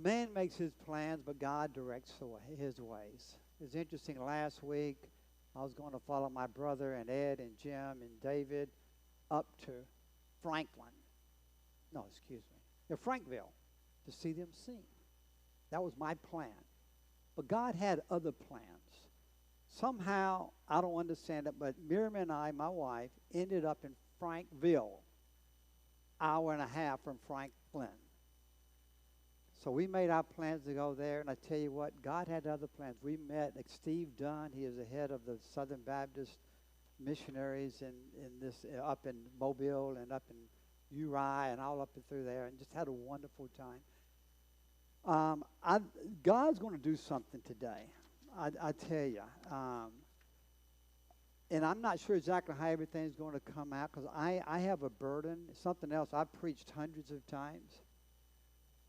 Man makes his plans, but God directs his ways. It's interesting. Last week, I was going to follow my brother and Ed and Jim and David up to Franklin. No, excuse me. Frankville to see them sing. That was my plan. But God had other plans. Somehow, I don't understand it, but Miriam and I, my wife, ended up in Frankville, hour and a half from Franklin. So we made our plans to go there, and I tell you what, God had other plans. We met like Steve Dunn. He is the head of the Southern Baptist missionaries up in Mobile and up in Uri and all up and through there, and just had a wonderful time. God's going to do something today. I tell you. And I'm not sure exactly how everything's going to come out because I have a burden. Something else I've preached hundreds of times,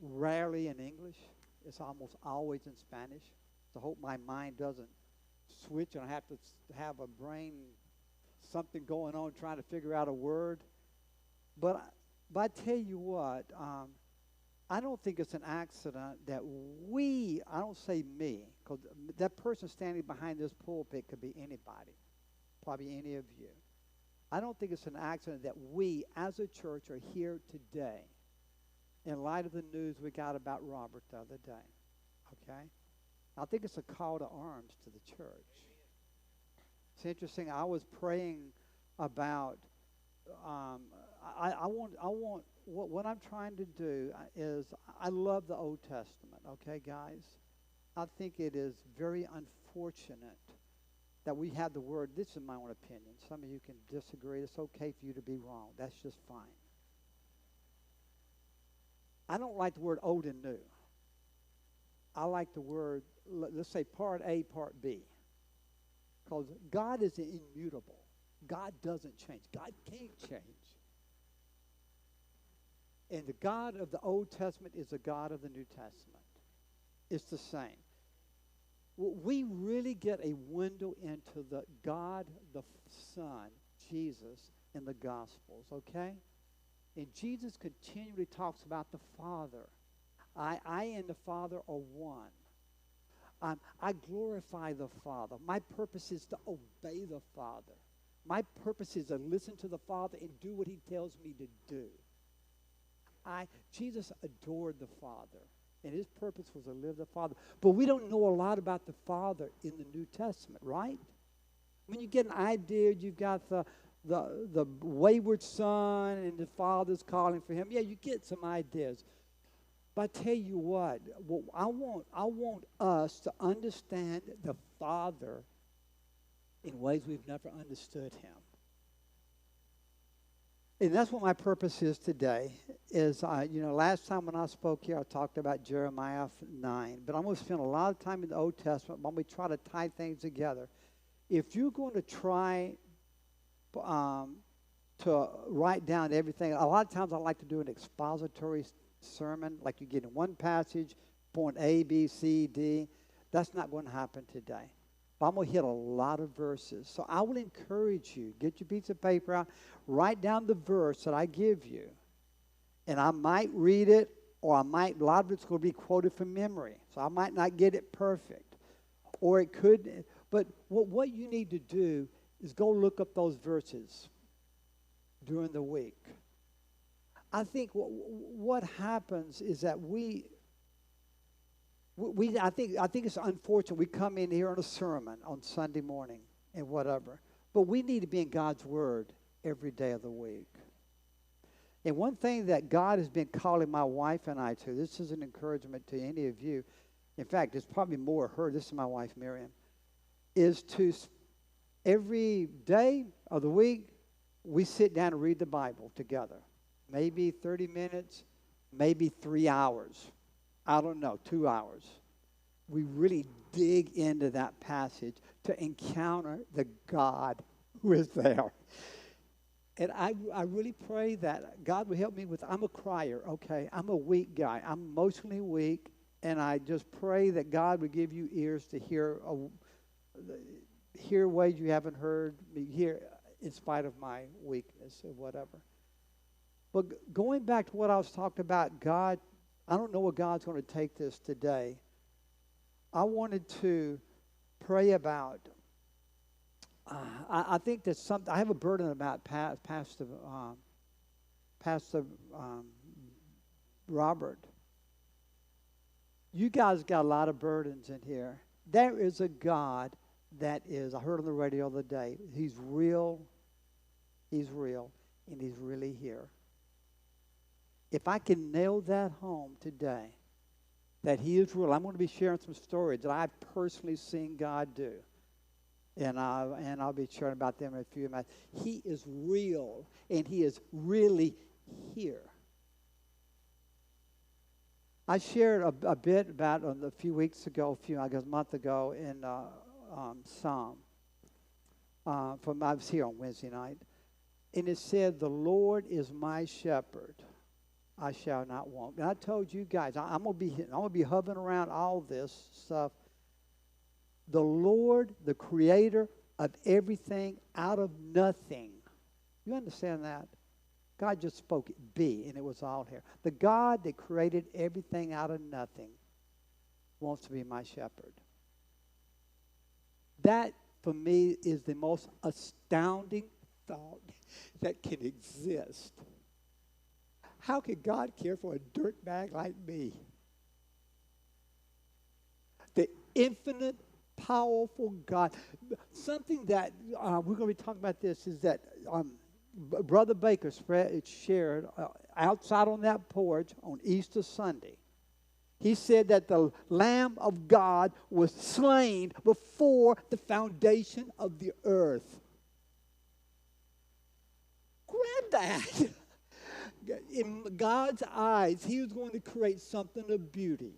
rarely in English. It's almost always in Spanish. So I hope my mind doesn't switch and I have to have a brain, something going on trying to figure out a word. But I tell you what, I don't think it's an accident that I don't say me, because that person standing behind this pulpit could be anybody, probably any of you. I don't think it's an accident that we as a church are here today in light of the news we got about Robert the other day, okay? I think it's a call to arms to the church. It's interesting, I was praying about, what I'm trying to do is, I love the Old Testament, okay, guys? I think it is very unfortunate that we have the word, this is my own opinion. Some of you can disagree. It's okay for you to be wrong. That's just fine. I don't like the word old and new. I like the word, let's say part A, part B. Because God is immutable. God doesn't change. God can't change. And the God of the Old Testament is the God of the New Testament. It's the same. We really get a window into the God, the Son, Jesus, in the Gospels, okay? And Jesus continually talks about the Father. I and the Father are one. I glorify the Father. My purpose is to obey the Father. My purpose is to listen to the Father and do what he tells me to do. Jesus adored the Father, and his purpose was to live the Father. But we don't know a lot about the Father in the New Testament, right? When you get an idea, you've got the wayward son, and the Father's calling for him. Yeah, you get some ideas. But I tell you what, I want us to understand the Father in ways we've never understood him. And that's what my purpose is today. Last time when I spoke here, I talked about Jeremiah 9. But I'm going to spend a lot of time in the Old Testament when we try to tie things together. If you're going to try to write down everything, a lot of times I like to do an expository sermon, like you get in one passage, point A, B, C, D. That's not going to happen today. But I'm going to hit a lot of verses. So I will encourage you, get your piece of paper out, write down the verse that I give you. And I might read it, or a lot of it's going to be quoted from memory. So I might not get it perfect. Or it could, but what you need to do is go look up those verses during the week. I think what happens is that I think it's unfortunate we come in here on a sermon on Sunday morning and whatever, but we need to be in God's Word every day of the week. And one thing that God has been calling my wife and I to, this is an encouragement to any of you, in fact, it's probably more her, this is my wife Miriam, is to every day of the week, we sit down and read the Bible together. Maybe 30 minutes, maybe 3 hours. I don't know, 2 hours. We really dig into that passage to encounter the God who is there. And I really pray that God will help me with, I'm a crier, okay? I'm a weak guy. I'm emotionally weak, and I just pray that God would give you ears to hear ways you haven't heard me hear in spite of my weakness or whatever. But going back to what I was talking about, God I don't know where God's going to take this today. I wanted to pray about. I think that I have a burden about Pastor Robert. You guys got a lot of burdens in here. There is a God that is, I heard on the radio the other day, He's real, and He's really here. If I can nail that home today, that He is real, I'm going to be sharing some stories that I've personally seen God do. And I'll be sharing about them in a few minutes. He is real, and He is really here. I shared a bit about a few weeks ago, I guess a month ago, in Psalm. I was here on Wednesday night, and it said, "The Lord is my shepherd; I shall not want." And I told you guys, I'm gonna be hovering around all this stuff. The Lord, the Creator of everything, out of nothing. You understand that? God just spoke it, be, and it was all here. The God that created everything out of nothing wants to be my shepherd. That, for me, is the most astounding thought that can exist. How could God care for a dirtbag like me? The infinite, powerful God. Something that we're going to be talking about this is that Brother Baker shared outside on that porch on Easter Sunday. He said that the Lamb of God was slain before the foundation of the earth. Grab that. In God's eyes, He was going to create something of beauty.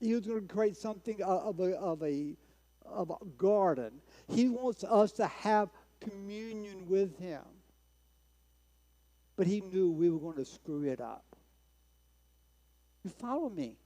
He was going to create something of a garden. He wants us to have communion with Him. But He knew we were going to screw it up. You follow me?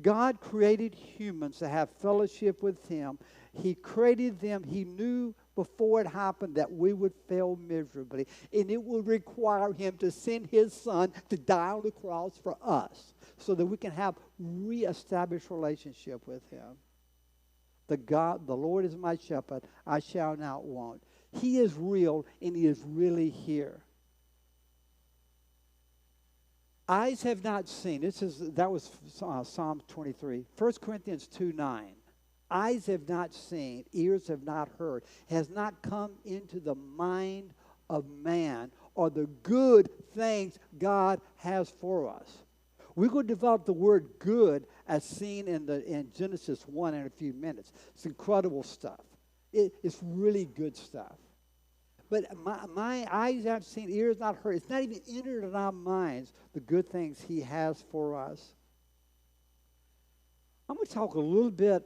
God created humans to have fellowship with Him. He created them. He knew before it happened that we would fail miserably. And it would require Him to send His Son to die on the cross for us so that we can have reestablished relationship with Him. The Lord is my shepherd. I shall not want. He is real, and He is really here. Eyes have not seen. That was Psalm 23. 1 Corinthians 2:9. Eyes have not seen, ears have not heard, has not come into the mind of man, or the good things God has for us. We're going to develop the word good as seen in Genesis 1 in a few minutes. It's incredible stuff. It's really good stuff. But my eyes haven't seen, ears not heard. It's not even entered in our minds the good things He has for us. I'm going to talk a little bit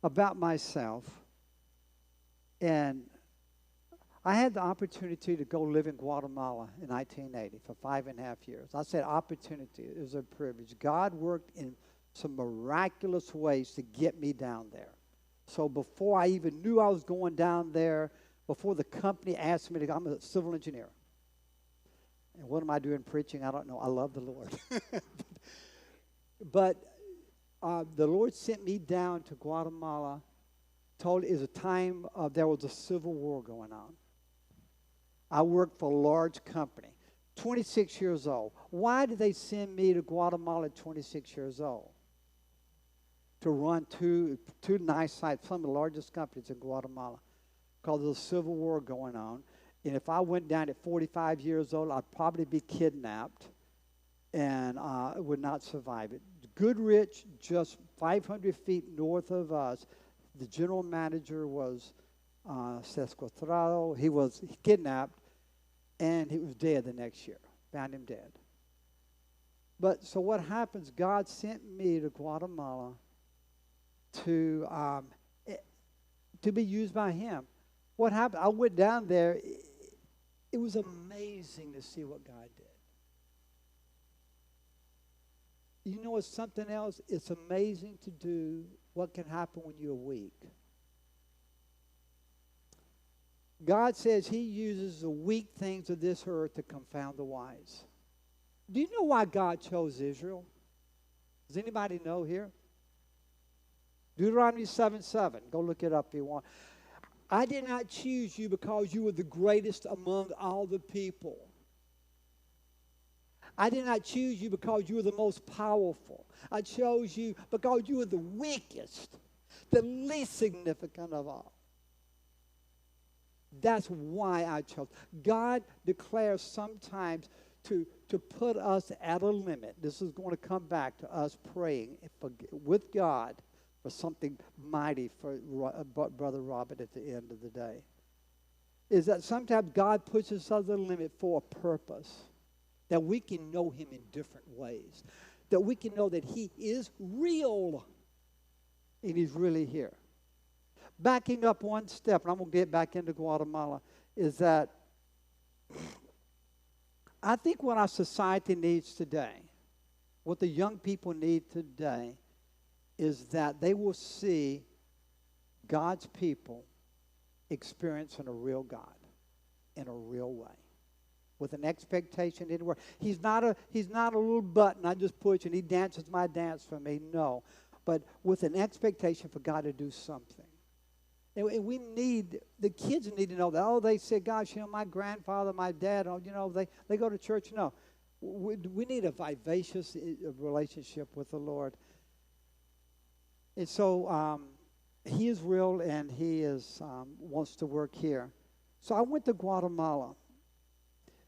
about myself. And I had the opportunity to go live in Guatemala in 1980 for 5.5 years. I said opportunity. It was a privilege. God worked in some miraculous ways to get me down there. So before I even knew I was going down there, before the company asked me to go, I'm a civil engineer. And what am I doing preaching? I don't know. I love the Lord. But the Lord sent me down to Guatemala. Told it was a time there was a civil war going on. I worked for a large company, 26 years old. Why did they send me to Guatemala at 26 years old? To run two nice sites, some of the largest companies in Guatemala, because there's a civil war going on. And if I went down at 45 years old, I'd probably be kidnapped, and I would not survive it. Goodrich, just 500 feet north of us, the general manager was sequestrado. He was kidnapped, and he was dead the next year. Found him dead. But so what happens, God sent me to Guatemala to be used by Him. What happened? I went down there. It was amazing to see what God did. You know, it's something else. It's amazing to do what can happen when you're weak. God says he uses the weak things of this earth to confound the wise. Do you know why God chose Israel? Does anybody know here? Deuteronomy 7:7. Go look it up if you want. I did not choose you because you were the greatest among all the people. I did not choose you because you were the most powerful. I chose you because you were the weakest, the least significant of all. That's why I chose. God declares sometimes to put us at a limit. This is going to come back to us praying with God for something mighty for Brother Robert at the end of the day. Is that sometimes God puts us at a limit for a purpose, that we can know him in different ways, that we can know that he is real and he's really here. Backing up one step, and I'm going to get back into Guatemala, is that I think what our society needs today, what the young people need today, is that they will see God's people experiencing a real God in a real way, with an expectation anywhere. He's not a little button I just push and he dances my dance for me. No, but with an expectation for God to do something. And the kids need to know that, oh, they say, gosh, my grandfather, my dad, they go to church. No, we need a vivacious relationship with the Lord. And so he is real and he wants to work here. So I went to Guatemala.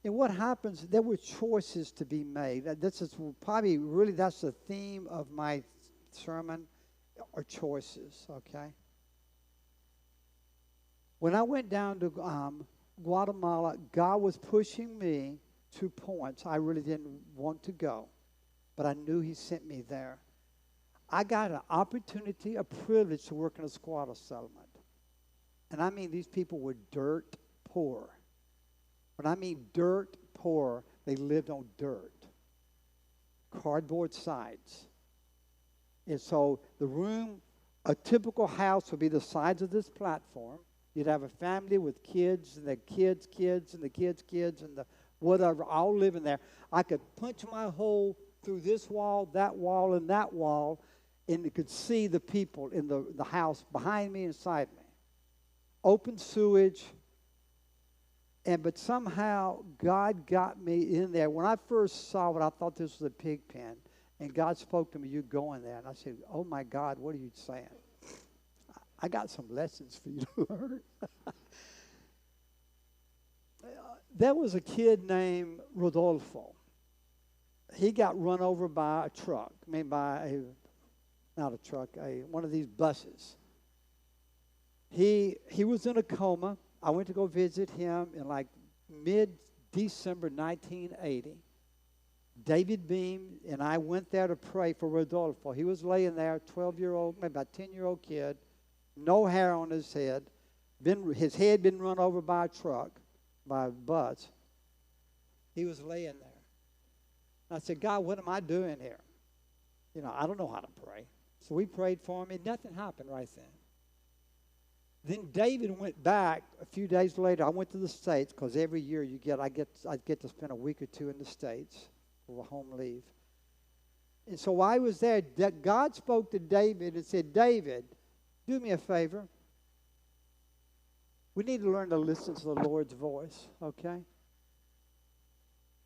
And what happens, there were choices to be made. This is probably really, that's the theme of my sermon, are choices, okay? When I went down to Guatemala, God was pushing me to points I really didn't want to go, but I knew he sent me there. I got an opportunity, a privilege to work in a squatter settlement. And I mean, these people were dirt poor. When I mean dirt poor, they lived on dirt, cardboard sides. And so the room, a typical house would be the size of this platform. You'd have a family with kids and the kids' kids and the kids' kids and the whatever, all living there. I could punch my hole through this wall, and that wall, and you could see the people in the house behind me and beside me. Open sewage. But somehow God got me in there. When I first saw it, I thought this was a pig pen. And God spoke to me, you go in there. And I said, oh my God, what are you saying? I got some lessons for you to learn. There was a kid named Rodolfo. He got run over by a truck. One of these buses. He was in a coma. I went to go visit him in like mid-December 1980. David Beam and I went there to pray for Rodolfo. He was laying there, 12-year-old, maybe about 10-year-old kid, no hair on his head. His head been run over by a truck, by a bus. He was laying there. And I said, God, what am I doing here? I don't know how to pray. So we prayed for him, and nothing happened right then. Then David went back a few days later. I went to the States because every year I get to spend a week or two in the States for a home leave. And so while I was there, God spoke to David and said, David, do me a favor. We need to learn to listen to the Lord's voice, okay?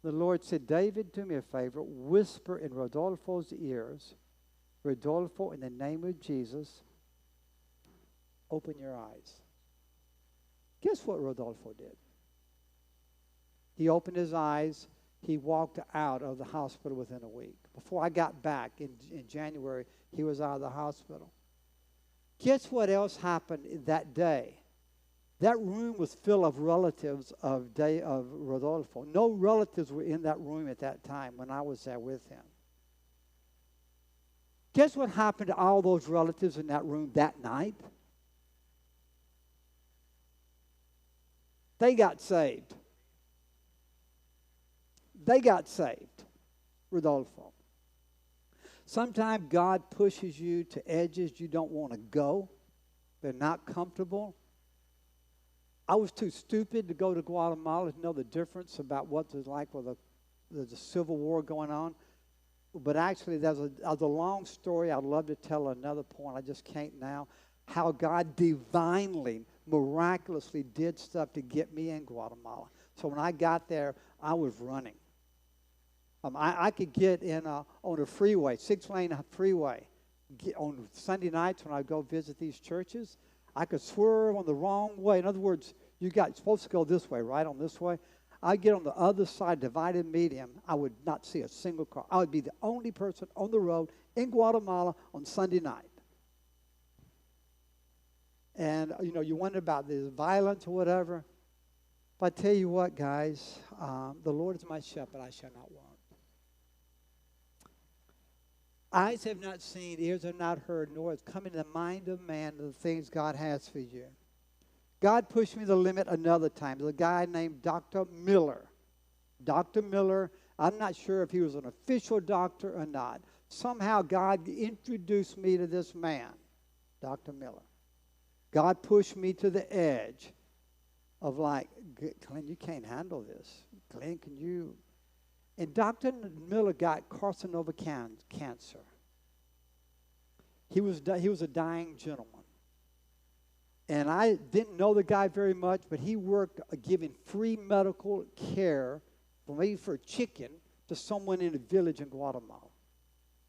The Lord said, David, do me a favor. Whisper in Rodolfo's ears, Rodolfo, in the name of Jesus, open your eyes. Guess what Rodolfo did? He opened his eyes. He walked out of the hospital within a week. Before I got back in January, he was out of the hospital. Guess what else happened that day? That room was full of relatives of Rodolfo. No relatives were in that room at that time when I was there with him. Guess what happened to all those relatives in that room that night? They got saved. They got saved, Rodolfo. Sometimes God pushes you to edges you don't want to go. They're not comfortable. I was too stupid to go to Guatemala to know the difference about what it's like with the Civil War going on. But actually, there's a long story I'd love to tell another point. I just can't now. How God divinely, miraculously did stuff to get me in Guatemala. So when I got there, I was running. I could get in on a freeway, 6-lane freeway. On Sunday nights when I go visit these churches, I could swerve on the wrong way. In other words, supposed to go this way, right, on this way. I'd get on the other side, divided medium. I would not see a single car. I would be the only person on the road in Guatemala on Sunday night. And, you wonder about this violence or whatever. But I tell you what, guys, the Lord is my shepherd, I shall not want. Eyes have not seen, ears have not heard, nor has come into the mind of man the things God has for you. God pushed me to the limit another time. There's a guy named Dr. Miller. Dr. Miller, I'm not sure if he was an official doctor or not. Somehow God introduced me to this man, Dr. Miller. God pushed me to the edge of like, Glenn, you can't handle this. Glenn, can you? And Dr. Miller got carcinoma cancer. He was a dying gentleman. And I didn't know the guy very much, but he worked giving free medical care, maybe for chicken, to someone in a village in Guatemala.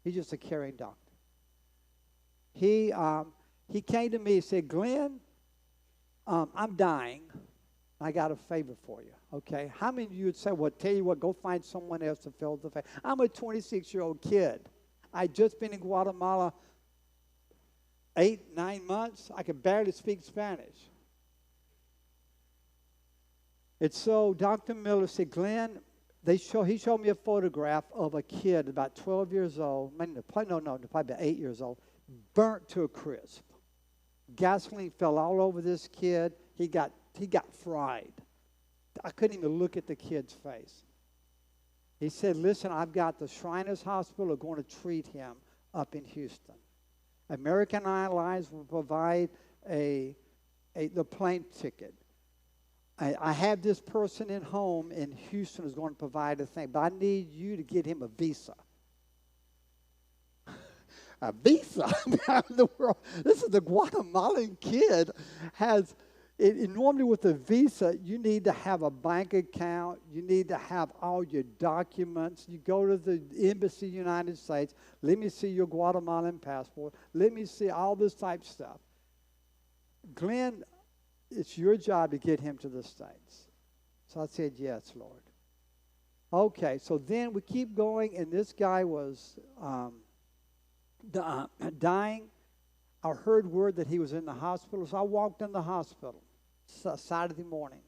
He's just a caring doctor. He came to me and said, Glenn, I'm dying. I got a favor for you, okay? How many of you would say, well, tell you what, go find someone else to fill the favor? I'm a 26-year-old kid. I'd just been in Guatemala 8-9 months. I could barely speak Spanish. And so Dr. Miller said, Glenn, he showed me a photograph of a kid about 12 years old, probably about 8 years old, burnt to a crisp. Gasoline fell all over this kid. He got fried. I couldn't even look at the kid's face. He said, listen, I've got the Shriners Hospital going to treat him up in Houston. American Airlines will provide the plane ticket. I have this person in home in Houston who's going to provide a thing, but I need you to get him a visa. A visa? Out in the world. This is the Guatemalan kid has. Normally with a visa, you need to have a bank account. You need to have all your documents. You go to the embassy of the United States. Let me see your Guatemalan passport. Let me see all this type of stuff. Glenn, it's your job to get him to the States. So I said, yes, Lord. Okay, so then we keep going, and this guy was dying. I heard word that he was in the hospital, so I walked in the hospital Saturday morning.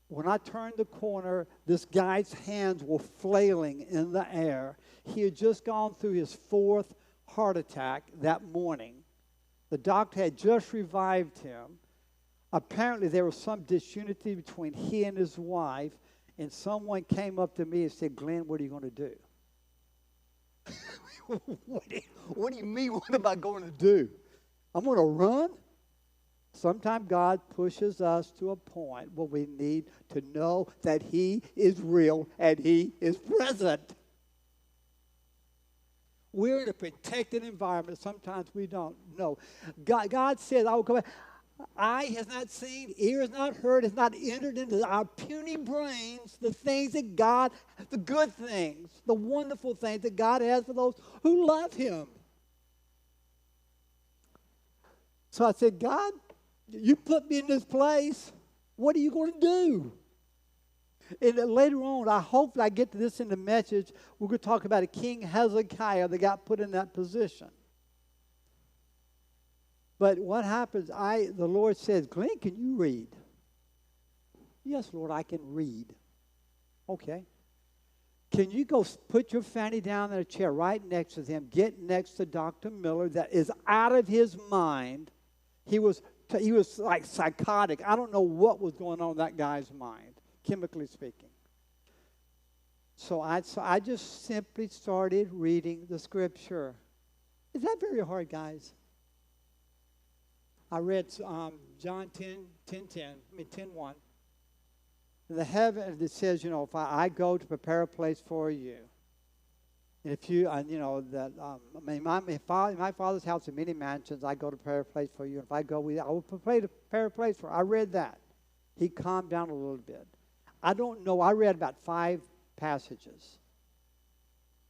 When I turned the corner, this guy's hands were flailing in the air. He had just gone through his 4th heart attack that morning. The doctor had just revived him. Apparently, there was some disunity between he and his wife, and someone came up to me and said, Glenn, what are you going to do? What do you mean, what am I going to do? I'm going to run? Sometimes God pushes us to a point where we need to know that He is real and He is present. We're in a protected environment. Sometimes we don't know. God says, I will come back. Eye has not seen, ear has not heard, has not entered into our puny brains the things that God, the good things, the wonderful things that God has for those who love Him. So I said, God, you put me in this place. What are you going to do? And later on, I hope that I get to this in the message. We're going to talk about a King Hezekiah that got put in that position. But what happens, the Lord says, Glenn, can you read? Yes, Lord, I can read. Okay. Can you go put your fanny down in a chair right next to him, get next to Dr. Miller that is out of his mind. He was like psychotic. I don't know what was going on in that guy's mind, chemically speaking. So I just simply started reading the scripture. Is that very hard, guys? I read John 10:10. I mean 10:1. In the heaven, it says, you know, if I go to prepare a place for you. And if you, you know, that, I mean, my Father's house in many mansions, I go to prepare a place for you. And if I go with you, I will prepare a place for you. I read that. He calmed down a little bit. I don't know. I read about 5 passages.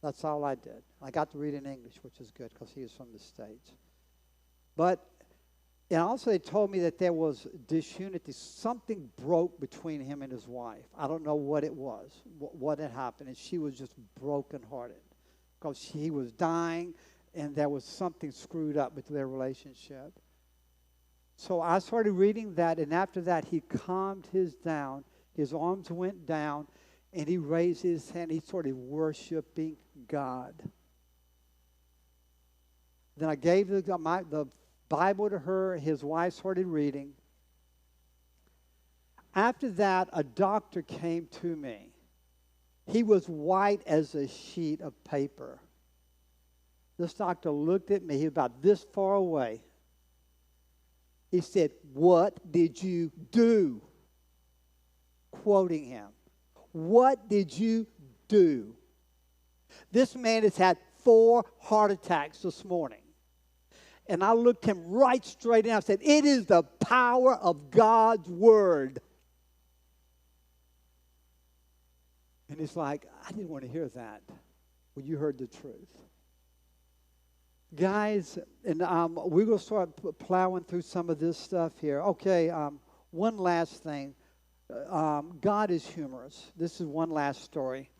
That's all I did. I got to read in English, which is good because he was from the States. But, and also they told me that there was disunity. Something broke between him and his wife. I don't know what it was, what had happened. And she was just brokenhearted because he was dying and there was something screwed up with their relationship. So I started reading that, and after that he calmed down. His arms went down, and he raised his hand. He started worshiping God. Then I gave the Bible to her. His wife started reading. After that, a doctor came to me. He was white as a sheet of paper. This doctor looked at me. He was about this far away. He said, "What did you do?" Quoting him. What did you do? This man has had 4 heart attacks this morning. And I looked him right straight in. I said, it is the power of God's word. And he's like, I didn't want to hear that. Well, you heard the truth. Guys, and we're going to start plowing through some of this stuff here. Okay, one last thing. God is humorous. This is one last story.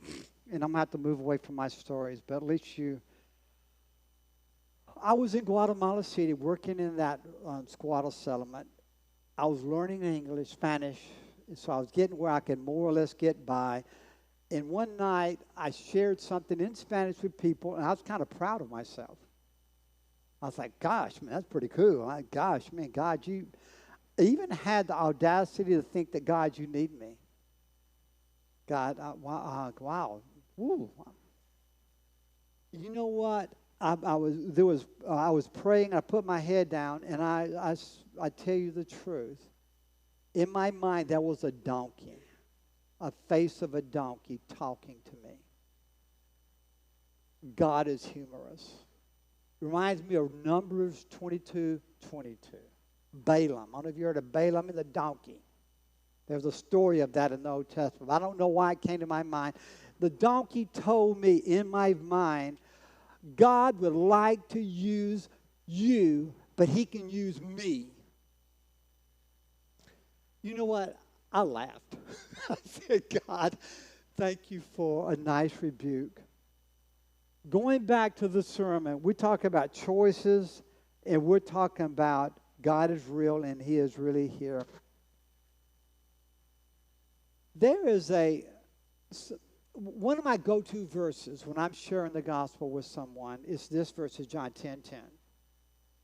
And I'm going to have to move away from my stories, but at least you... I was in Guatemala City working in that squatter settlement. I was learning English, Spanish, so I was getting where I could more or less get by. And one night, I shared something in Spanish with people, and I was kind of proud of myself. I was like, gosh, man, that's pretty cool. Gosh, man, God, you even had the audacity to think that, God, you need me. God, wow. Woo. You know what? I was praying. I put my head down, and I tell you the truth. In my mind, there was a donkey, a face of a donkey talking to me. God is humorous. Reminds me of Numbers 22:22. Balaam. I don't know if you heard of Balaam and the donkey. There's a story of that in the Old Testament. I don't know why it came to my mind. The donkey told me in my mind, God would like to use you, but he can use me. You know what? I laughed. I said, God, thank you for a nice rebuke. Going back to the sermon, we're talking about choices, and we're talking about God is real and he is really here. There is one of my go-to verses when I'm sharing the gospel with someone is this verse of John 10:10.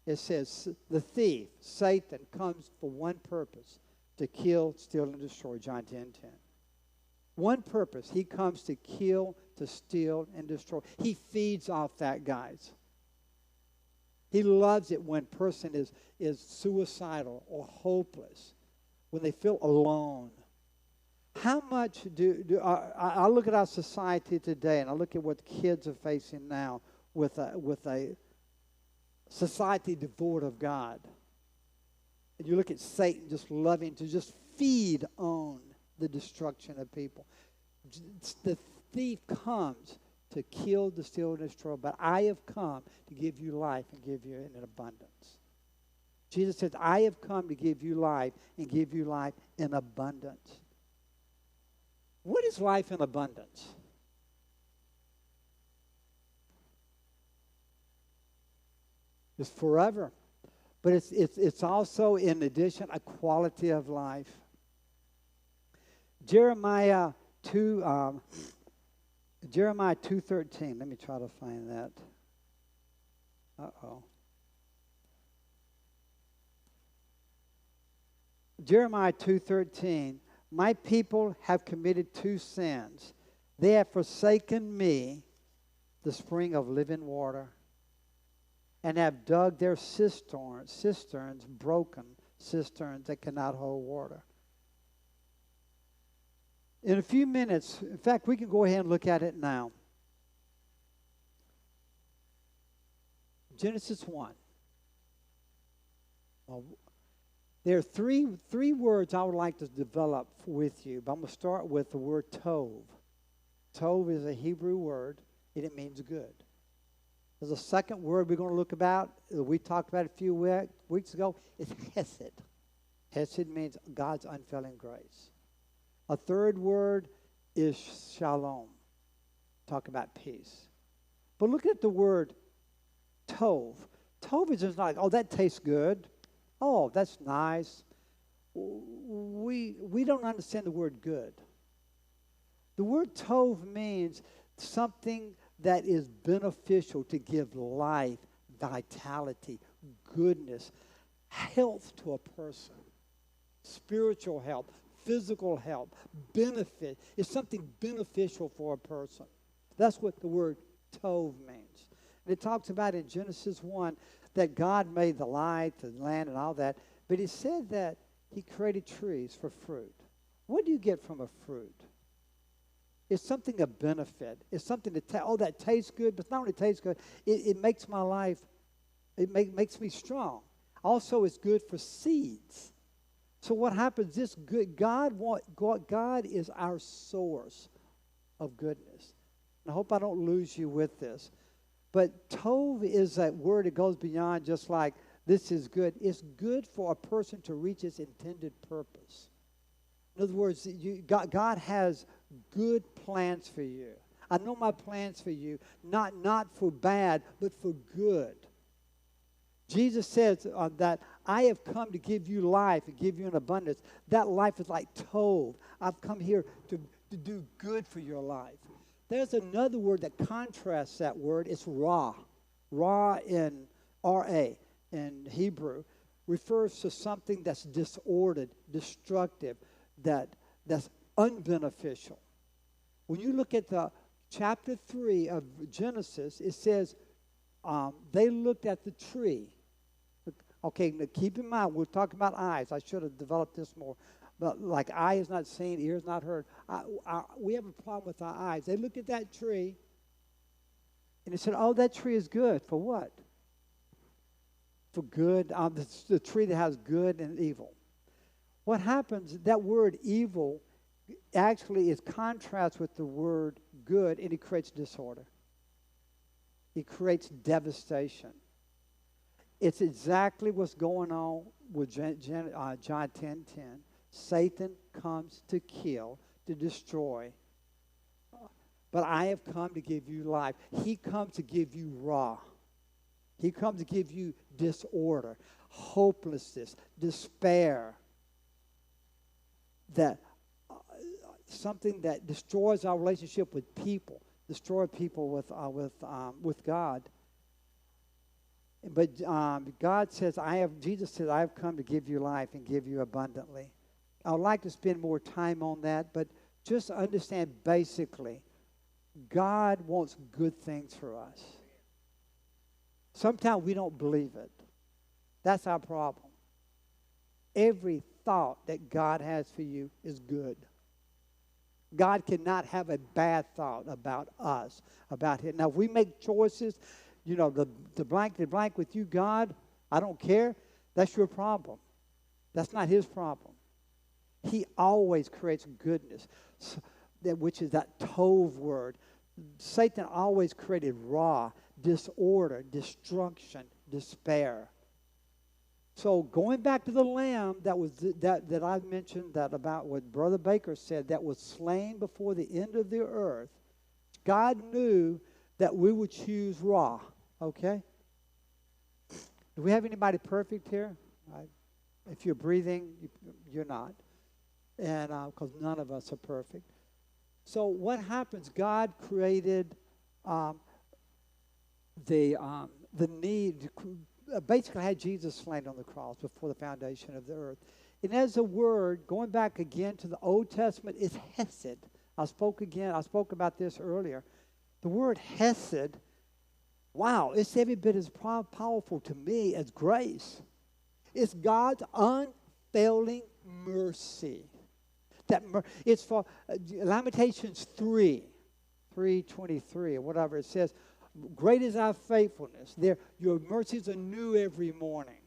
It says, the thief, Satan, comes for one purpose, to kill, steal, and destroy. John 10:10. One purpose. He comes to kill, to steal, and destroy. He feeds off that, guys. He loves it when a person is suicidal or hopeless, when they feel alone. How much I look at our society today, and I look at what kids are facing now with a society devoid of God. And you look at Satan just loving to just feed on the destruction of people. The thief comes to kill, to steal, and destroy, but I have come to give you life and give you in abundance. Jesus says, I have come to give you life and give you life in abundance. What is life in abundance? It's forever. But it's also, in addition, a quality of life. Jeremiah 2:13. Let me try to find that. Jeremiah 2:13. My people have committed 2 sins. They have forsaken me, the spring of living water, and have dug their cisterns, broken cisterns that cannot hold water. In a few minutes, in fact, we can go ahead and look at it now. Genesis 1. Well, there are three words I would like to develop with you, but I'm going to start with the word tov. Tov is a Hebrew word, and it means good. There's a second word we're going to look about, we talked about a few weeks ago. It's hesed. Hesed means God's unfailing grace. A third word is shalom. Talk about peace. But look at the word tov. Tov is just like, oh, that tastes good. Oh, that's nice. We don't understand the word good. The word tov means something that is beneficial to give life, vitality, goodness, health to a person, spiritual health, physical health, benefit. It's something beneficial for a person. That's what the word tov means. And it talks about in Genesis 1 that God made the light, the land, and all that. But he said that he created trees for fruit. What do you get from a fruit? It's something of benefit. It's something that tastes good, but not only tastes good, it makes my life, makes me strong. Also, it's good for seeds. So what happens, this good, God is our source of goodness. And I hope I don't lose you with this. But tov is that word that goes beyond just like, this is good. It's good for a person to reach its intended purpose. In other words, God has good plans for you. I know my plans for you, not for bad, but for good. Jesus says that I have come to give you life and give you an abundance. That life is like tov. I've come here to do good for your life. There's another word that contrasts that word. It's ra. Ra in R-A in Hebrew refers to something that's disordered, destructive, that's unbeneficial. When you look at the chapter 3 of Genesis, it says they looked at the tree. Okay, now keep in mind, we're talking about eyes. I should have developed this more. But like eye is not seen, ear is not heard. We have a problem with our eyes. They looked at that tree, and they said, oh, that tree is good. For what? For good. The tree that has good and evil. What happens, that word evil actually is contrast with the word good, and it creates disorder. It creates devastation. It's exactly what's going on with John 10:10. Satan comes to kill, to destroy. But I have come to give you life. He comes to give you raw. He comes to give you disorder, hopelessness, despair. That something that destroys our relationship with people, destroy people with God. But God says, Jesus says, I have come to give you life and give you abundantly. I would like to spend more time on that, but just understand basically, God wants good things for us. Sometimes we don't believe it. That's our problem. Every thought that God has for you is good. God cannot have a bad thought about us, about Him. Now, if we make choices, the blank with you, God, I don't care, that's your problem. That's not His problem. He always creates goodness, which is that tov word. Satan always created raw, disorder, destruction, despair. So going back to the lamb that I mentioned that about what Brother Baker said, that was slain before the end of the earth, God knew that we would choose raw. Okay? Do we have anybody perfect here? If you're breathing, you're not. And because none of us are perfect. So what happens? God created the need, basically had Jesus slain on the cross before the foundation of the earth. And as a word, going back again to the Old Testament, is hesed. I spoke about this earlier. The word hesed Wow, it's every bit as powerful to me as grace. It's God's unfailing mercy. It's for Lamentations 3:23 or whatever it says. Great is our faithfulness. Your mercies are new every morning.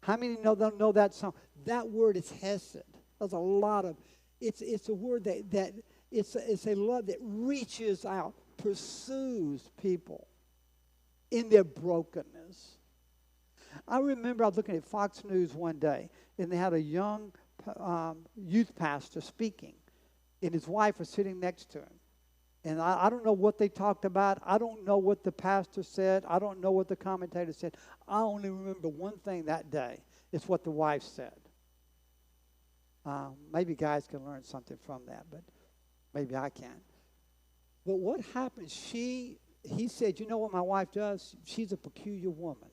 How many know that song? That word is hesed. There's a lot of. It's a word that it's a love that reaches out, pursues people in their brokenness. I remember I was looking at Fox News one day, and they had a young youth pastor speaking, and his wife was sitting next to him. And I don't know what they talked about. I don't know what the pastor said. I don't know what the commentator said. I only remember one thing that day. It's what the wife said. Maybe guys can learn something from that, but maybe I can. But what happened, he said, you know what my wife does? She's a peculiar woman.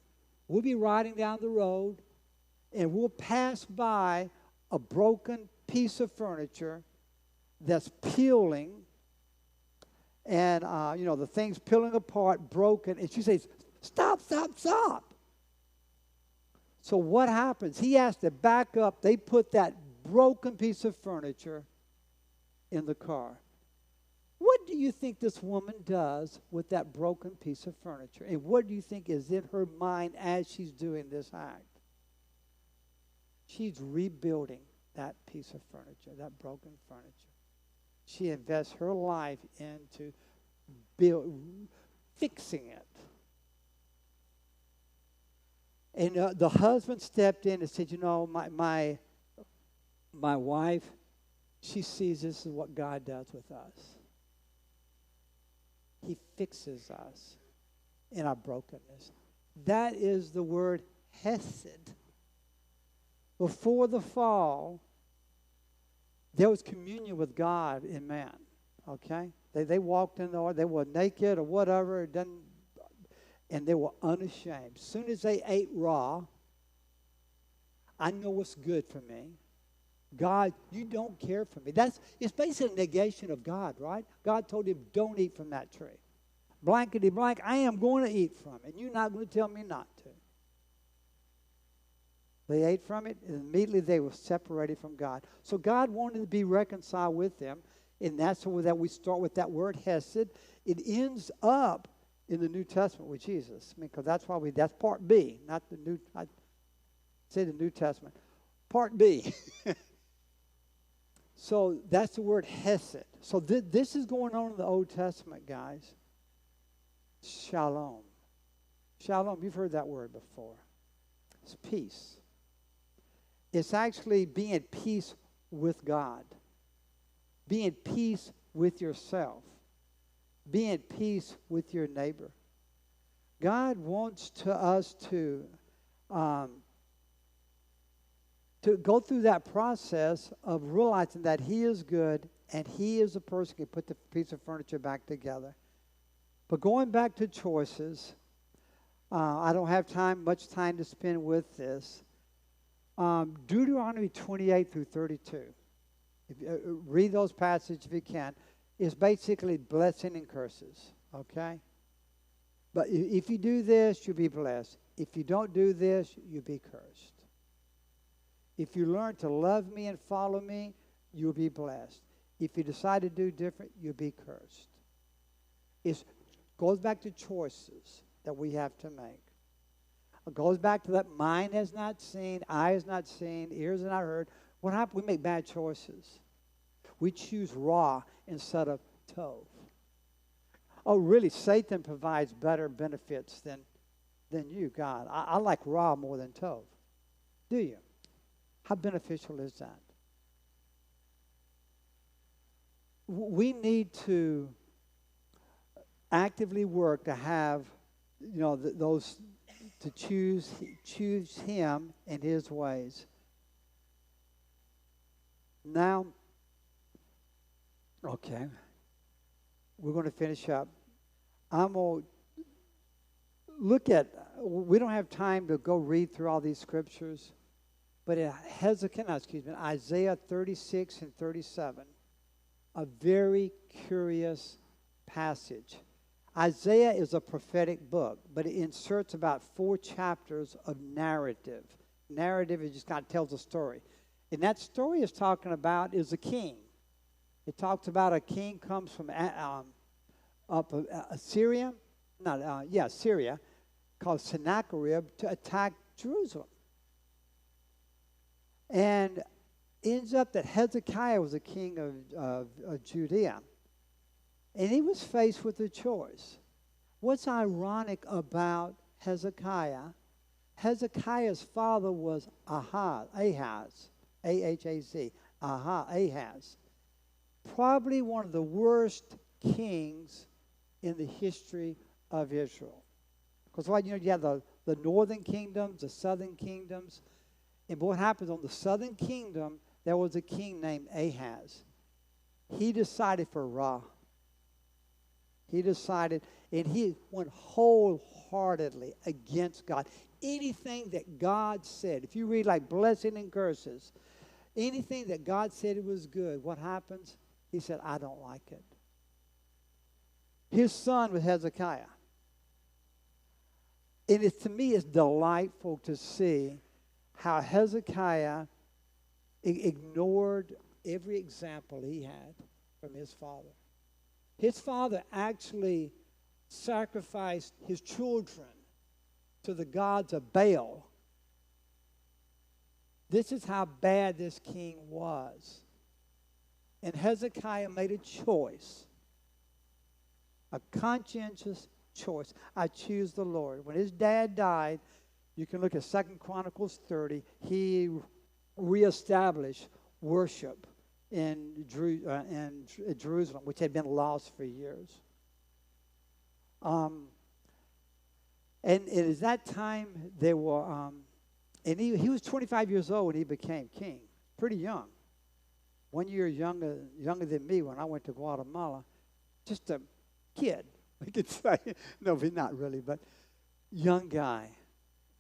We'll be riding down the road, and we'll pass by a broken piece of furniture that's peeling, and, the thing's peeling apart, broken. And she says, stop, stop, stop. So what happens? He has to back up. They put that broken piece of furniture in the car. What do you think this woman does with that broken piece of furniture? And what do you think is in her mind as she's doing this act? She's rebuilding that piece of furniture, that broken furniture. She invests her life into fixing it. And the husband stepped in and said, my wife, she sees this is what God does with us. He fixes us in our brokenness. That is the word hesed. Before the fall, there was communion with God in man. Okay? They walked in there, they were naked or whatever, and they were unashamed. As soon as they ate raw, I know what's good for me. God, you don't care for me. It's basically a negation of God, right? God told him, don't eat from that tree. Blankety blank, I am going to eat from it. You're not going to tell me not to. They ate from it, and immediately they were separated from God. So God wanted to be reconciled with them, and that's where that we start with that word hesed. It ends up in the New Testament with Jesus. I mean, because that's part B, not the New. I say the New Testament. Part B. So that's the word hesed. So this is going on in the Old Testament, guys. Shalom. Shalom, you've heard that word before. It's peace. It's actually being at peace with God. Being at peace with yourself. Being at peace with your neighbor. God wants us to go through that process of realizing that he is good and he is the person who can put the piece of furniture back together. But going back to choices, I don't have much time to spend with this. Deuteronomy 28 through 32. Read those passages if you can. It's basically blessing and curses, okay? But if you do this, you'll be blessed. If you don't do this, you'll be cursed. If you learn to love me and follow me, you'll be blessed. If you decide to do different, you'll be cursed. It goes back to choices that we have to make. It goes back to that mind has not seen, eye has not seen, ears have not heard. What happens? We make bad choices. We choose raw instead of tov. Oh, really? Satan provides better benefits than you, God. I like raw more than tov. Do you? How beneficial is that? We need to actively work to have, those to choose him and his ways. Now, okay, we're going to finish up. I'm going to look at, we don't have time to go read through all these scriptures, but Isaiah 36 and 37, a very curious passage. Isaiah is a prophetic book, but it inserts about 4 chapters of narrative. Narrative, it just kind of tells a story. And that story is talking about is a king. It talks about a king comes from Syria, Syria, called Sennacherib, to attack Jerusalem. And ends up that Hezekiah was the king of Judea. And he was faced with a choice. What's ironic about Hezekiah? Hezekiah's father was Ahaz, A-H-A-Z, Ahaz. Probably one of the worst kings in the history of Israel. Because you have the northern kingdoms, the southern kingdoms. And what happens on the southern kingdom, there was a king named Ahaz. He decided for Ra. He decided, and he went wholeheartedly against God. Anything that God said, if you read like blessing and curses, anything that God said it was good, what happens? He said, I don't like it. His son was Hezekiah. And to me, it's delightful to see how Hezekiah ignored every example he had from his father. His father actually sacrificed his children to the gods of Baal. This is how bad this king was. And Hezekiah made a choice, a conscientious choice. I choose the Lord. When his dad died, you can look at 2 Chronicles 30. He reestablished worship in Jerusalem, which had been lost for years. And at that time, there were, and he was 25 years old when he became king, pretty young. 1 year younger than me when I went to Guatemala. Just a kid, we could say. No, he's not really, but young guy.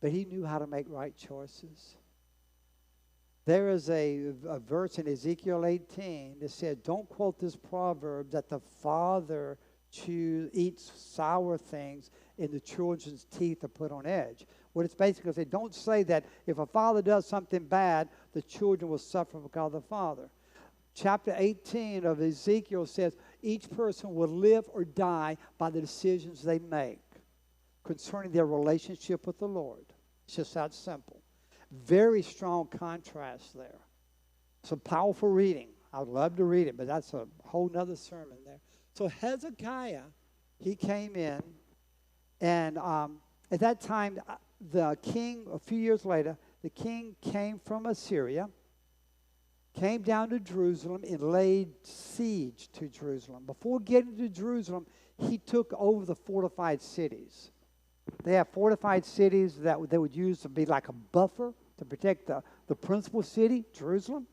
But he knew how to make right choices. There is a verse in Ezekiel 18 that said, don't quote this proverb that the father eats sour things and the children's teeth are put on edge. What it's basically saying, don't say that if a father does something bad, the children will suffer because of the father. Chapter 18 of Ezekiel says, each person will live or die by the decisions they make concerning their relationship with the Lord. It's just that simple. Very strong contrast there. Some powerful reading. I would love to read it, but that's a whole nother sermon there. So Hezekiah, he came in, and at that time, the king, a few years later, the king came from Assyria, came down to Jerusalem and laid siege to Jerusalem. Before getting to Jerusalem, he took over the fortified cities. They have fortified cities that they would use to be like a buffer to protect the principal city, Jerusalem.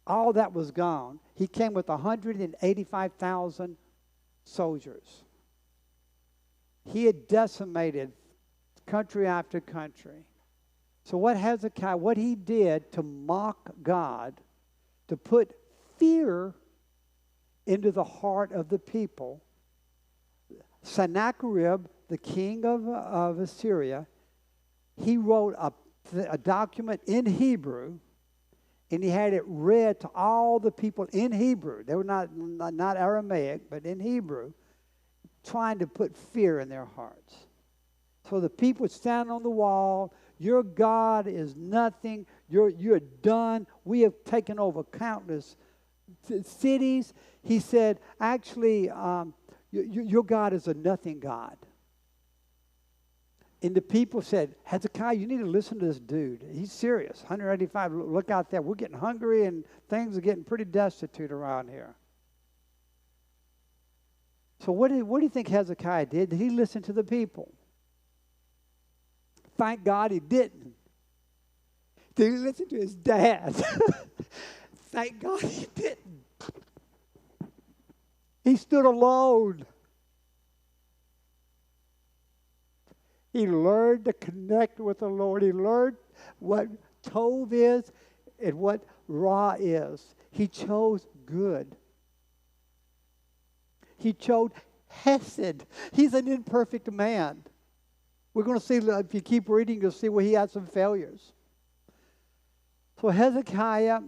All that was gone. He came with 185,000 soldiers. He had decimated country after country. So what he did to mock God, to put fear into the heart of the people, Sennacherib, the king of Assyria, he wrote a document in Hebrew, and he had it read to all the people in Hebrew. They were not Aramaic, but in Hebrew, trying to put fear in their hearts. So the people would stand on the wall. Your God is nothing. You're done. We have taken over countless cities. He said, actually, your God is a nothing God. And the people said, Hezekiah, you need to listen to this dude. He's serious. 185, look out there. We're getting hungry and things are getting pretty destitute around here. So what do you think Hezekiah did? Did he listen to the people? Thank God he didn't. Did he listen to his dad? Thank God he didn't. He stood alone. He learned to connect with the Lord. He learned what Tov is and what Ra is. He chose good. Hesed. He's an imperfect man. We're going to see, if you keep reading, you'll see where he had some failures. So Hezekiah,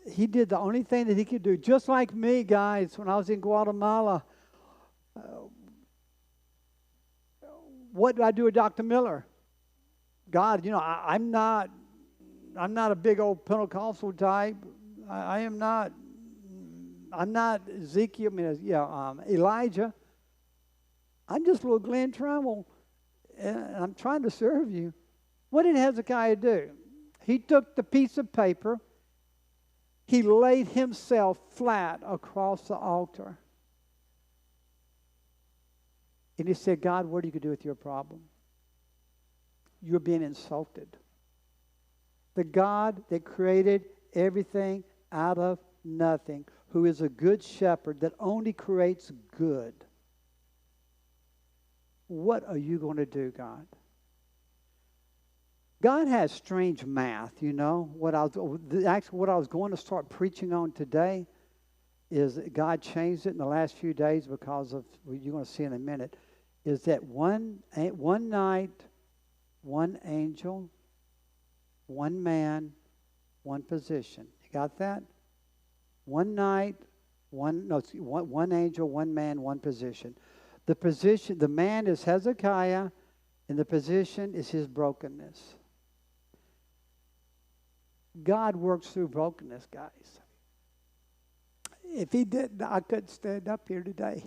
he did the only thing that he could do. Just like me, guys, when I was in Guatemala, what did I do with Dr. Miller? God, I'm not a big old Pentecostal type. I'm not Ezekiel, Elijah. I'm just little Glenn Trammell, and I'm trying to serve you. What did Hezekiah do? He took the piece of paper. He laid himself flat across the altar. And he said, God, what are you going to do with your problem? You're being insulted. The God that created everything out of nothing, who is a good shepherd that only creates good. What are you going to do, God? God has strange math, What I was going to start preaching on today is that God changed it in the last few days because of what you're going to see in a minute, is that one night, one angel, one man, one position. You got that? One night, one angel, one man, one position. The man is Hezekiah, and the position is his brokenness. God works through brokenness, guys. If he didn't, I couldn't stand up here today.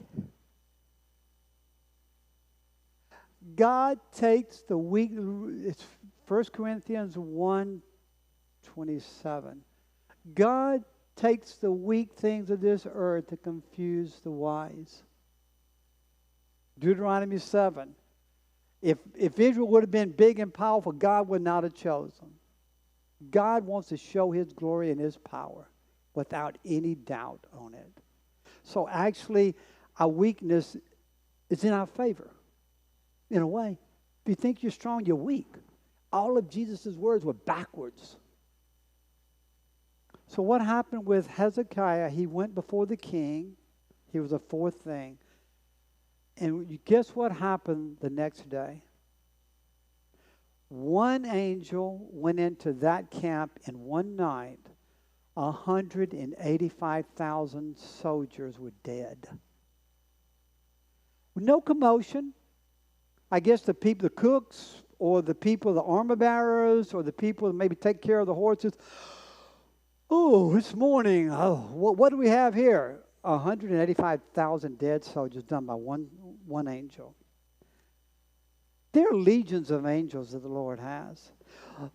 God takes the weak, it's 1 Corinthians 1:27. God takes the weak things of this earth to confuse the wise. Deuteronomy 7. If Israel would have been big and powerful, God would not have chosen. God wants to show his glory and his power without any doubt on it. So actually, our weakness is in our favor, in a way. If you think you're strong, you're weak. All of Jesus' words were backwards. So what happened with Hezekiah? He went before the king. He was the fourth thing. And guess what happened the next day? One angel went into that camp in one night. 185,000 soldiers were dead. With no commotion. I guess the people, the cooks, or the people, the armor bearers, or the people that maybe take care of the horses. Oh, it's morning. Oh, what do we have here? 185,000 dead soldiers done by one angel. There are legions of angels that the Lord has.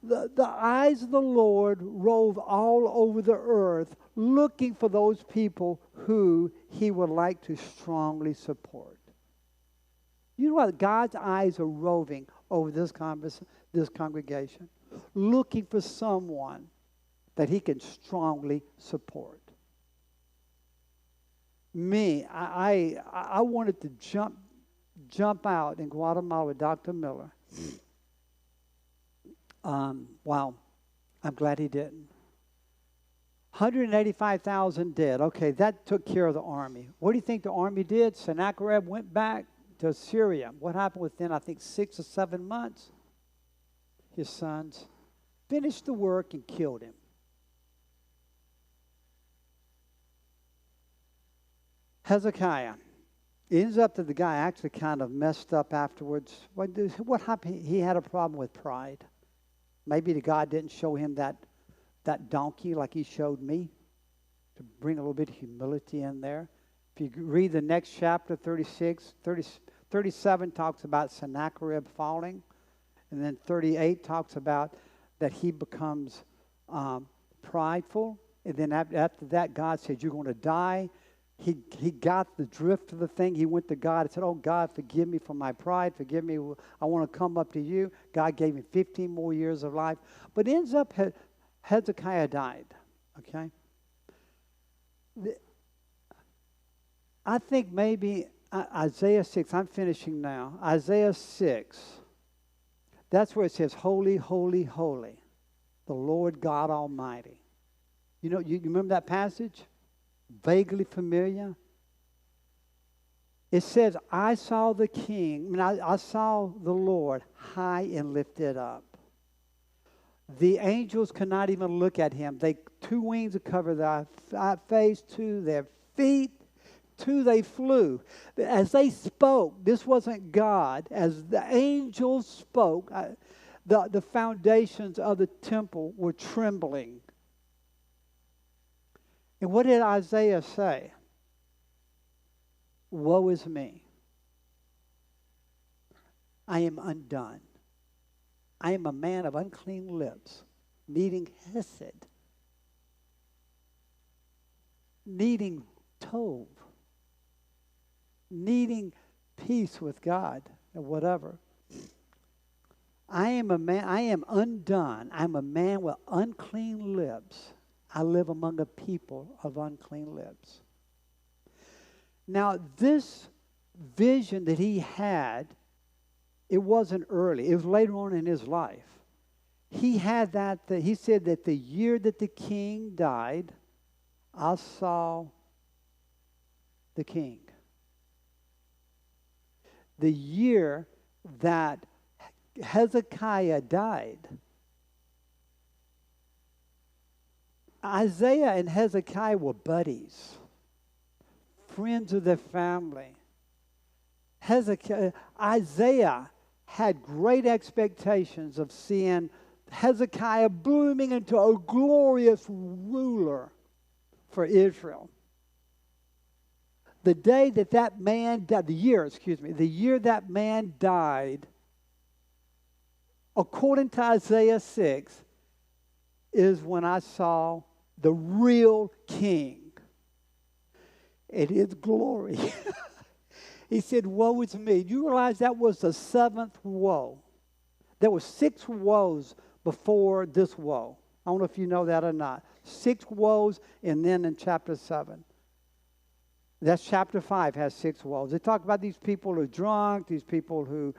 The eyes of the Lord rove all over the earth looking for those people who he would like to strongly support. You know what? God's eyes are roving over this congregation, looking for someone that he can strongly support. Me, I wanted to jump out in Guatemala with Dr. Miller. Wow, I'm glad he didn't. 185,000 dead. Okay, that took care of the army. What do you think the army did? Sennacherib went back to Syria. What happened within, I think, 6 or 7 months? His sons finished the work and killed him. Hezekiah. It ends up that the guy actually kind of messed up afterwards. What happened? He had a problem with pride. Maybe the God didn't show him that donkey like he showed me, to bring a little bit of humility in there. If you read the next chapter, 37 talks about Sennacherib falling. And then 38 talks about that he becomes prideful. And then after that, God said, you're going to die. He got the drift of the thing. He went to God and said, oh, God, forgive me for my pride. Forgive me. I want to come up to you. God gave him 15 more years of life. But it ends up Hezekiah died. Okay? I think maybe Isaiah 6. I'm finishing now. Isaiah 6. That's where it says, holy, holy, holy, the Lord God Almighty. You know, you remember that passage? Vaguely familiar. It says, I saw the King, I saw the Lord high and lifted up. The angels could not even look at him. Two wings would cover their face, two their feet, two they flew. As they spoke, this wasn't God. As the angels spoke, the foundations of the temple were trembling. And what did Isaiah say? Woe is me. I am undone. I am a man of unclean lips, needing hesed, needing tov, needing peace with God or whatever. I am a man, I am undone. I'm a man with unclean lips. I live among a people of unclean lips. Now, this vision that he had, it wasn't early. It was later on in his life. He had that, he said that the year that the king died, I saw the king. The year that Hezekiah died, Isaiah and Hezekiah were buddies, friends of their family. Isaiah had great expectations of seeing Hezekiah blooming into a glorious ruler for Israel. The day that man died, the year that man died, according to Isaiah 6, is when I saw the real king in his glory. He said, woe is me. You realize that was the seventh woe. There were 6 woes before this woe. I don't know if you know that or not. 6 woes, and then in chapter 7. That's chapter 5 has 6 woes. They talk about these people who are drunk, these people who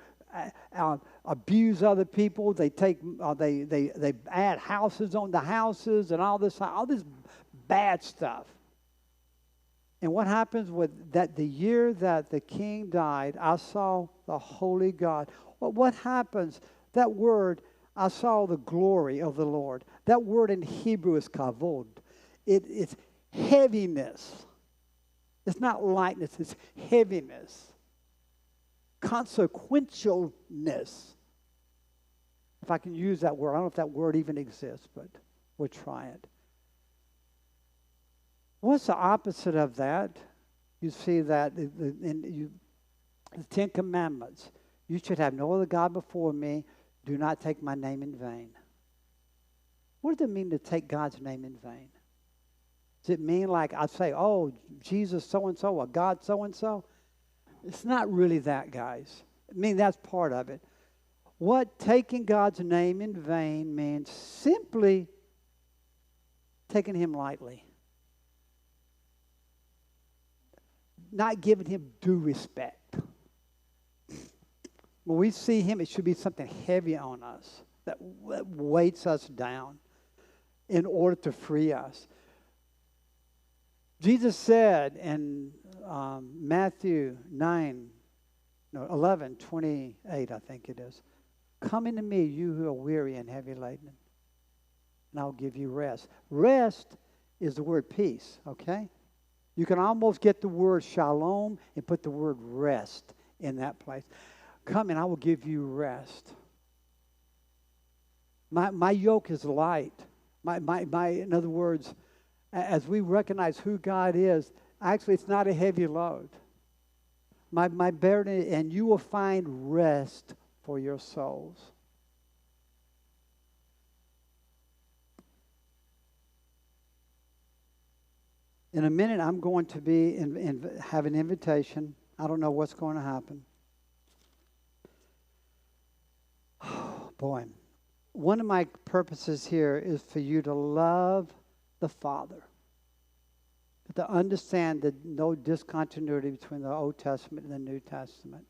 abuse other people. They take, they add houses on the houses and all this bad stuff. And what happens with that? The year that the king died, I saw the holy God. Well, what happens? That word, I saw the glory of the Lord. That word in Hebrew is kavod. It's heaviness. It's not lightness, it's heaviness. Consequentialness. If I can use that word. I don't know if that word even exists, but we'll try it. What's the opposite of that? You see that in the 10 Commandments. You should have no other God before me. Do not take my name in vain. What does it mean to take God's name in vain? Does it mean like I say, oh, Jesus so-and-so or God so-and-so? It's not really that, guys. I mean, that's part of it. What taking God's name in vain means simply taking him lightly. Not giving him due respect. When we see him, it should be something heavy on us that weights us down in order to free us. Jesus said in Matthew 11:28, I think it is, come into me, you who are weary and heavy laden, and I'll give you rest. Rest is the word peace, okay? You can almost get the word shalom and put the word rest in that place. Come and I will give you rest. My yoke is light. In other words, as we recognize who God is, actually it's not a heavy load. My burden, and you will find rest for your souls. In a minute, I'm going to have an invitation. I don't know what's going to happen. Oh, boy. One of my purposes here is for you to love the Father. To understand that no discontinuity between the Old Testament and the New Testament.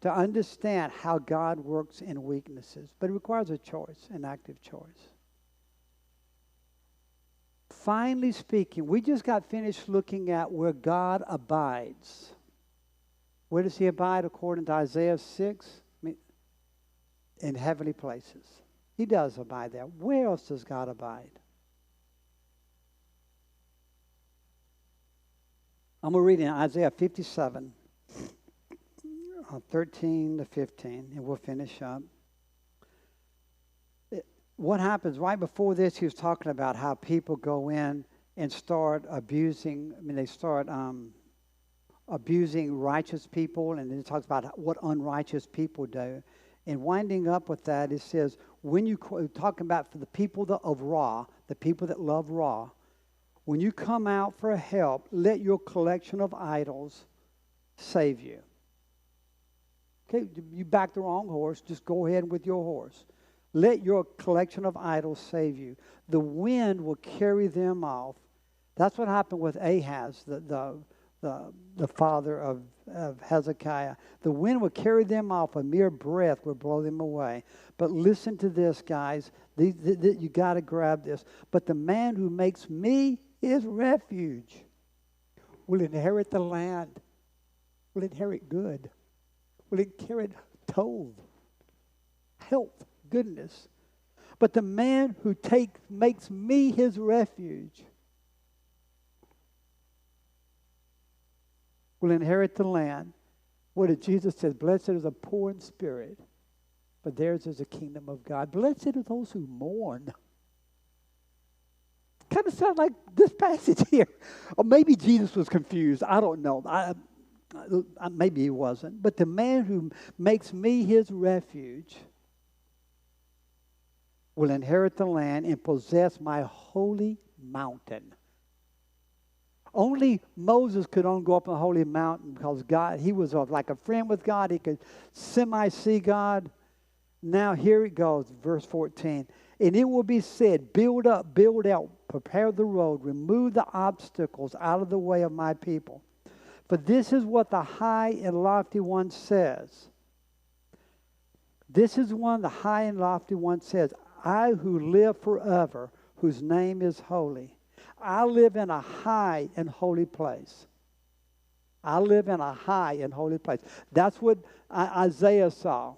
To understand how God works in weaknesses. But it requires a choice, an active choice. Finally speaking, we just got finished looking at where God abides. Where does he abide according to Isaiah 6? In heavenly places. He does abide there. Where else does God abide? I'm going to read in Isaiah 57, 13 to 15, and we'll finish up. What happens right before this, he was talking about how people go in and start abusing, they start abusing righteous people, and then it talks about what unrighteous people do. And winding up with that, it says, when you talking about for the people of Ra, the people that love Ra, when you come out for help, let your collection of idols save you. Okay, you backed the wrong horse. Just go ahead with your horse. Let your collection of idols save you. The wind will carry them off. That's what happened with Ahaz, the father of Hezekiah. The wind will carry them off. A mere breath will blow them away. But listen to this, guys. You got to grab this. But the man who makes me his refuge will inherit the land, will inherit good, will inherit tov, health, goodness. But the man who makes me his refuge will inherit the land. What did Jesus say? Blessed is the poor in spirit, for theirs is the kingdom of God. Blessed are those who mourn. Kind of sound like this passage here. Or maybe Jesus was confused. I don't know. Maybe he wasn't. But the man who makes me his refuge will inherit the land and possess my holy mountain. Only Moses could only go up on the holy mountain because God, he was like a friend with God. He could semi-see God. Now here it goes, verse 14. And it will be said, build up, build out, prepare the road, remove the obstacles out of the way of my people. For this is what the high and lofty one says. This is one the high and lofty one says, I who live forever, whose name is holy. I live in a high and holy place. I live in a high and holy place. That's what Isaiah saw.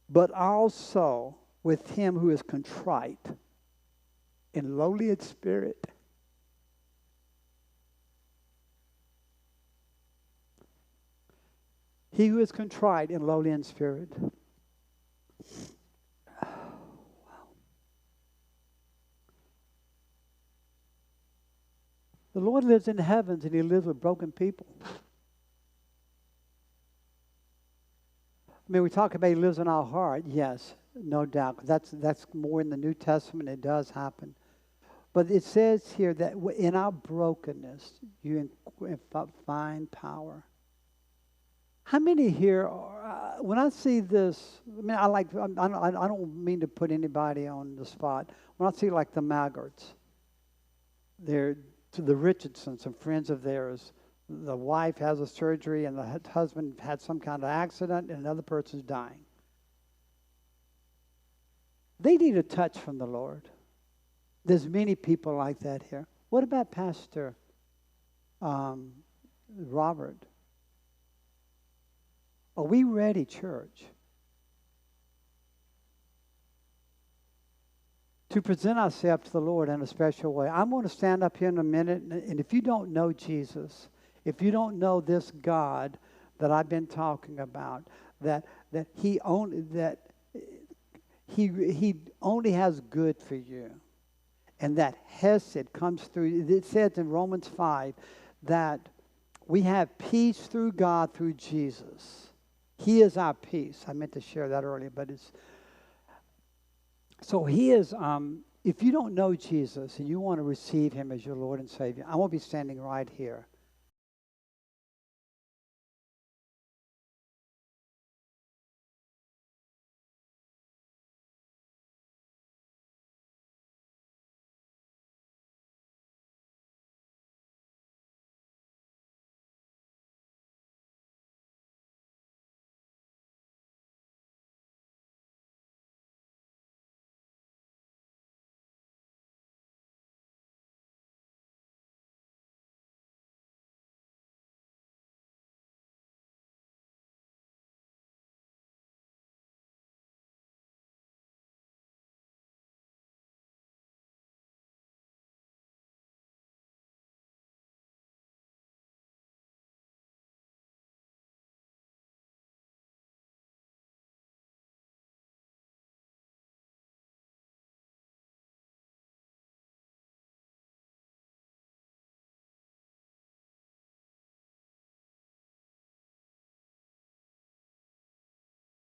But also with him who is contrite and lowly in spirit. He who is contrite and lowly in spirit. The Lord lives in the heavens and he lives with broken people. We talk about he lives in our heart. Yes, no doubt. That's more in the New Testament. It does happen. But it says here that in our brokenness, you find power. How many here, when I see this, I don't mean to put anybody on the spot. When I see like the Maggarts, they're to the Richardsons, some friends of theirs, the wife has a surgery and the husband had some kind of accident and another person's dying. They need a touch from the Lord. There's many people like that here. What about Pastor Robert? Are we ready, church, to present ourselves to the Lord in a special way? I'm going to stand up here in a minute, and if you don't know Jesus, if you don't know this God that I've been talking about, that He only has good for you, and that Hesed comes through. It says in Romans 5 that we have peace through God through Jesus. He is our peace. I meant to share that earlier, but it's so He is. If you don't know Jesus and you want to receive Him as your Lord and Savior, I won't be standing right here.